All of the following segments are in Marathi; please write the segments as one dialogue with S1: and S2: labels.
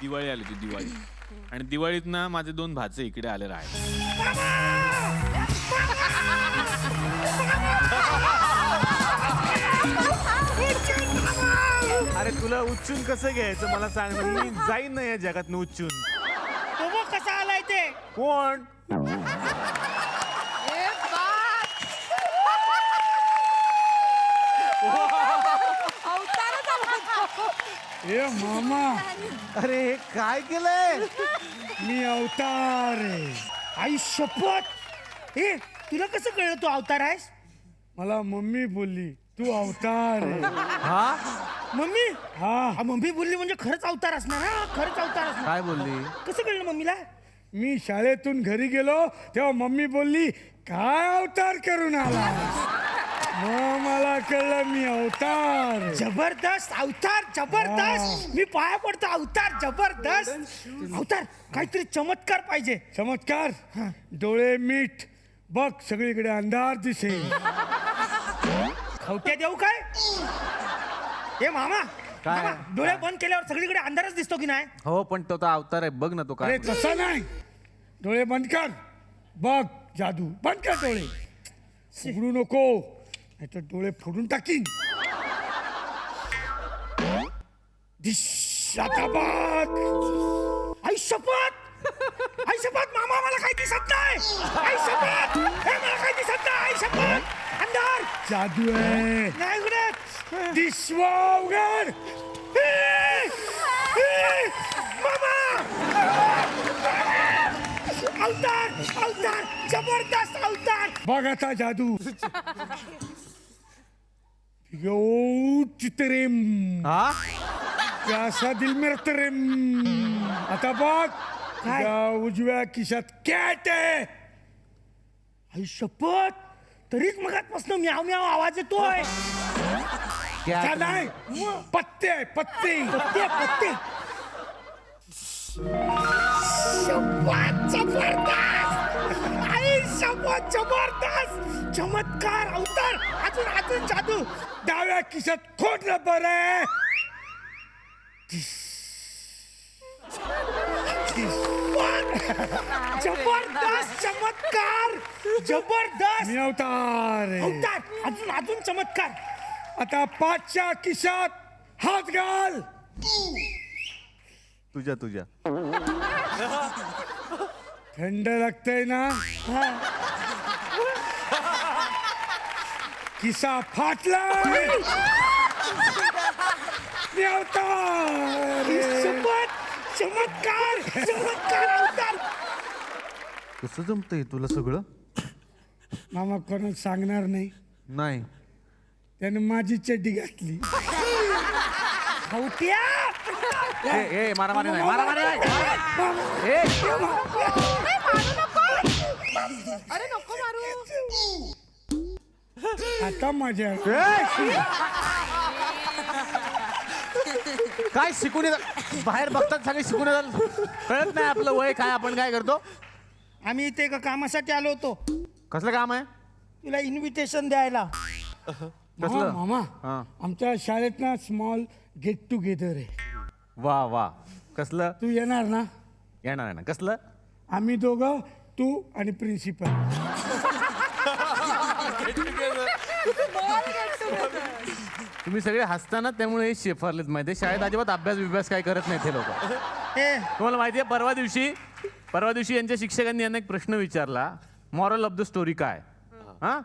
S1: दिवाळी आली होती दिवाळी. आणि दिवाळीत ना माझे 2 भाचे इकडे आले राहायला.
S2: अरे तुला उच्चून कसं घ्यायचं मला सांग ना. मी जाईन ना या जगात उच्चून.
S3: तो बघ कसा आलाय ते.
S2: कोण?
S4: ए मामा,
S2: अरे हे काय केलंय?
S4: मी अवतार आहे.
S3: आई शपथ. ए तुला कसं कळलं तू अवतार आहेस?
S4: मला मम्मी बोलली तू अवतार आहे.
S2: हा
S3: मम्मी.
S4: हा,
S3: मम्मी बोलली म्हणजे खरंच अवतार असणार. हा खरंच अवतार असणार.
S2: काय बोलली?
S3: कसं कळलं मम्मीला?
S4: मी शाळेतून घरी गेलो तेव्हा मम्मी बोलली काय अवतार करून आला. मग मला कळलं मी अवतार आहे.
S3: जबरदस्त अवतार, जबरदस्त. मी पाया पडतो अवतार, जबरदस्त अवतार. काहीतरी चमत्कार पाहिजे.
S4: चमत्कार. डोळे मीठ बघ सगळीकडे अंधार दिसेल.
S3: खवट्या देऊ काय? ए मामा,
S2: काय?
S3: मामा, डोळे बंद केल्यावर सगळीकडे अंधारच दिसतो की नाही?
S2: हो पण तो अवतार आहे बघ ना तो
S4: अरे
S2: काय.
S4: तसा नाही. डोळे बंद कर. बघ जादू. बंद कर डोळे. उघडू नको नाहीतर डोळे फोडून टाकीन. दिश, आता बघ.
S3: आई शपथ. आई शपथ मामा मला काही दिसत नाही. आई शपथ. हे मला काही दिसत नाही. आई शपथ. अंधार.
S4: जादू आहे.
S3: नाही उघडत.
S4: दिसवा उघड.
S3: मामा. अवतार, अवतार, जबरदस्त अवतार.
S4: बघ आता जादू. यो चितरेम
S2: हा
S4: प्यासा दिल मेरा तरेम. आता बघ तुझ्या उजव्या खिशात कॅट आहे.
S3: आई शपथ. तरीच मगातपासून म्याव म्याव आवाज येतोय.
S4: त्या नाही पत्ते आहे, पत्ते.
S3: पत्ते पत्ते. शपथ जबरदस्त. आई शपथ जबरदस्त. चमत्कार अवतार. अजून अजून जादू.
S4: डाव्या खिशात खोट रबर आहे.
S3: जबरदस्त चमत्कार. जबरदस्त
S4: मी अवतार आहे.
S3: अवतार. अजून अजून चमत्कार.
S4: आता 5च्या खिशात हात घाल.
S2: तुझ्या तुझ्या
S4: थंड लागतंय ना. किसा फाटला. मी अवतार आहे.
S3: शपथ चमत्कार. चमत्कार अवतार.
S2: कसं जमतंय तुला सगळं?
S4: मामा कोणाला सांगणार नाही.
S2: नाही
S4: त्याने माझी चड्डी घातली.
S3: खवट्या.
S2: ए मारामारी नाही, मारामारी नाही. ए
S5: अरे नको मारू.
S4: आता माझ्या
S2: काय शिकून येतात बाहेर बघतात सगळे शिकून येतात. कळत नाही आपलं वय काय, आपण काय करतो.
S3: आम्ही इथे एका कामासाठी आलो होतो.
S2: कसलं काम आहे?
S3: तुला इन्व्हिटेशन द्यायला.
S2: कसलं?
S4: मामा
S2: हा.
S4: आमच्या शाळेत ना स्मॉल गेट टुगेदर आहे.
S2: वा वा कसलं?
S4: तू येणार ना?
S2: येणार आहे ना. कसलं?
S4: आम्ही दोघं तू आणि प्रिन्सिपल.
S2: तुम्ही सगळे हसताना त्यामुळे हे शेफारलेत माहिती. शाळेत अजिबात अभ्यास काय करत नाही ते लोक.
S3: ए
S2: तुम्हाला माहिती आहे परवा दिवशी यांच्या शिक्षकांनी यांना एक प्रश्न विचारला. मॉरल ऑफ द स्टोरी काय? हा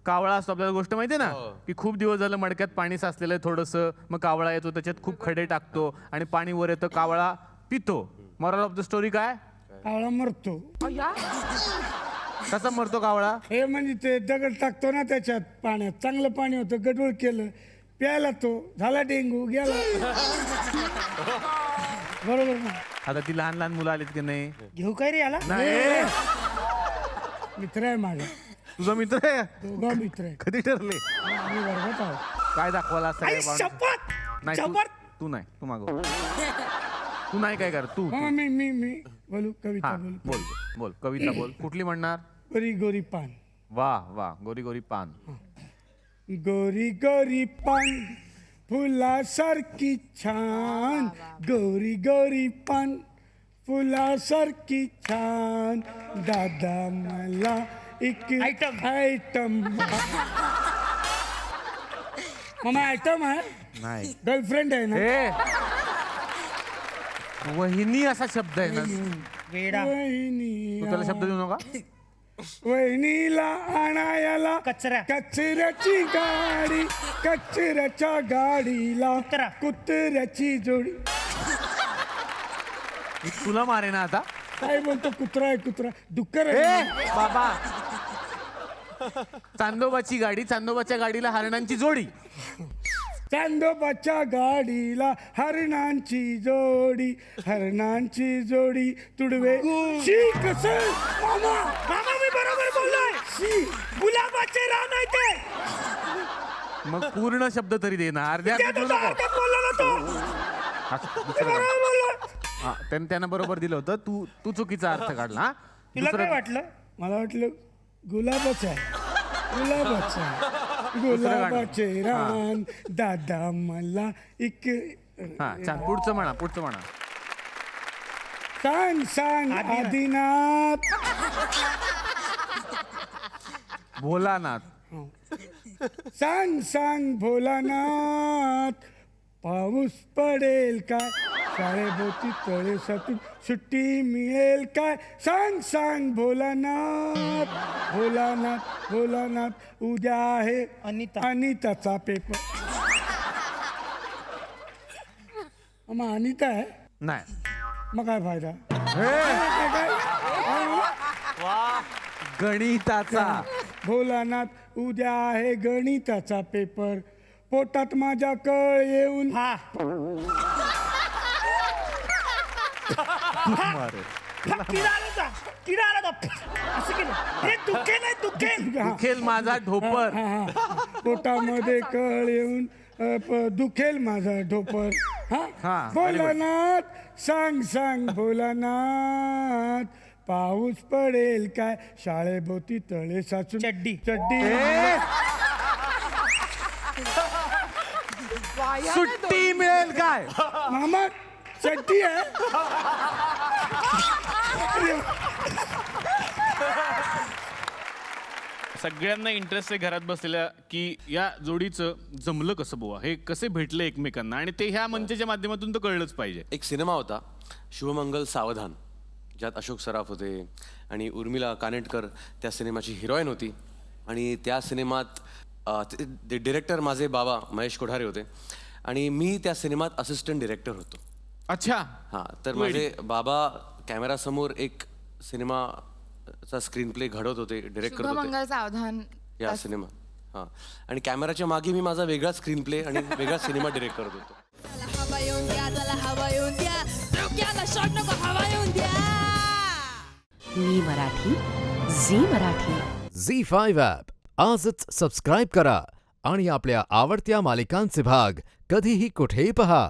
S2: कावळा असतो आपल्याला गोष्ट माहिती आहे ना, की खूप दिवस झालं मडक्यात पाणी साचलेलं आहे थोडंसं, मग कावळा येतो त्याच्यात खूप खडे टाकतो आणि पाणी वर येतं, कावळा पितो. मॉरल ऑफ द स्टोरी काय?
S4: कावळा मरतो.
S2: कसा मरतो कावळा?
S4: हे म्हणजे ते दगड टाकतो ना त्याच्यात पाण्यात, चांगलं पाणी होतं, गडूळ केलं, प्यायला तो झाला डेंगू गेला. बरोबर ना?
S2: आता ती लहान लहान मुलं आलीत की नाही?
S3: घेऊ काय रे याला?
S2: नाही
S4: मित्र आहे माझा.
S2: तुझा मित्र आहे?
S4: दोघं मित्र आहे.
S2: कधी ठरले?
S4: आम्ही वर्गात आहोत.
S2: काय दाखवायला
S3: आई
S2: सगळे
S3: शपथ.
S2: नाही
S3: जबर.
S2: तू नाही, तू मागव. तू नाही काय कर तू.
S4: मामा मी बोलू कविता
S2: हा
S4: बोलू.
S2: बोल बोल कविता बोल. कुठली म्हणणार?
S4: गोरी गोरी पान.
S2: वा वा गोरी गोरी पान.
S4: गोरी गोरी पान फुलासारखी छान गौरी गौरी पान फुलासारखी छान दादा मला एक
S3: आयटम.
S4: आयटम मामा आयटम आहे
S2: नाही
S4: गर्लफ्रेंड आहे ना
S2: ए वहिनी असा शब्द आहे ना
S3: वेडा
S4: वहिनी
S2: तू त्याला शब्द देऊ नका
S4: वहिनीला आणायला
S3: कचरा.
S4: कचऱ्याची गाडी कचऱ्याच्या गाडीला
S3: कुत्रा.
S4: कुत्र्याची जोडी
S2: मी तुला मारे ना आता
S4: काय बोलतो कुत्रा आहे कुत्रा डुक्कर
S2: ए
S4: आहे
S2: बाबा चांदोबाची गाडी चांदोबाच्या गाडीला हरणांची जोडी
S4: चांदोबाच्या गाडीला हरणांची जोडी तुडवे शी कसं मामा
S3: मामा मी बरोबर बोललोय
S4: शी
S3: गुलाबाचे रान आहे ते
S2: मग पूर्ण शब्द तरी दे ना अर्ध्या
S3: ते
S2: देऊ
S3: तुझा
S2: नको.
S3: अर्थ बोलला ना तो
S2: हा,
S3: ते
S2: दुसरं काढ.
S3: बरोबर बोलला
S2: हा, त्यानं बरोबर दिलं होतं तू चुकीचा अर्थ काढला हा
S3: तुला काय
S2: दुसरं
S3: वाटलं
S4: मला वाटलं गुलाबच आहे गुलाबाचे रान दादा मला एक
S2: हा छान पुढचं म्हणा
S4: सांग आदिनाथ
S2: भोलानाथ
S4: सांग भोलानाथ पाऊस पडेल काय शाळेभोवती तळे साचून सुट्टी मिळेल काय सांग भोलानाथ उद्या आहे अनिताचा पेपर मग अनिता आहे
S2: नाही
S4: मग काय फायदा
S2: गणिताचा
S4: भोलानाथ उद्या आहे गणिताचा पेपर पोटात माझ्या कळ येऊन
S3: हा किडा आला होता असं केलं हे दुखेल
S2: दुखेल माझा ढोपर
S4: पोटामध्ये कळ येऊन दुखेल माझा ढोपर
S2: हा,
S4: भोलानाथ सांग भोलानाथ पाऊस पडेल काय शाळेभोवती तळे साचून
S3: चड्डी.
S2: सुट्टी मिळेल काय
S4: मामा चड्डी आहे
S1: सगळ्यांना इंटरेस्ट आहे घरात बसलेल्या की या जोडीचं जमलं कसं बुवा हे कसे भेटले एकमेकांना आणि ते ह्या मंचाच्या माध्यमातून तर कळलंच पाहिजे.
S6: एक सिनेमा होता शुभमंगल सावधान ज्यात अशोक सराफ होते आणि उर्मिला कानेटकर त्या सिनेमाची हिरोईन होती आणि त्या सिनेमात डिरेक्टर माझे बाबा महेश कोठारे होते आणि मी त्या सिनेमात असिस्टंट डिरेक्टर होतो.
S1: अच्छा
S6: हां तर माझे बाबा कॅमेरासमोर एक सिनेमाचा स्क्रीन प्ले घडवत होते डिरेक्ट करत होते
S5: शुभमंगल सावधान
S6: या सिनेमा हां आणि कॅमेराच्या मागे मी माझा वेगळा स्क्रीन प्ले आणि वेगळा सिनेमा डिरेक्ट करत होतो.
S7: हवा येऊन द्या त्याला हवा येऊन द्या डोक्याला शॉट नको हवा येऊन द्या
S8: मी मराठी झी मराठी
S9: झी5 ॲप आजच सबस्क्राईब करा आणि आपल्या आवडत्या मालिकांचे भाग कधीही कुठेही पहा.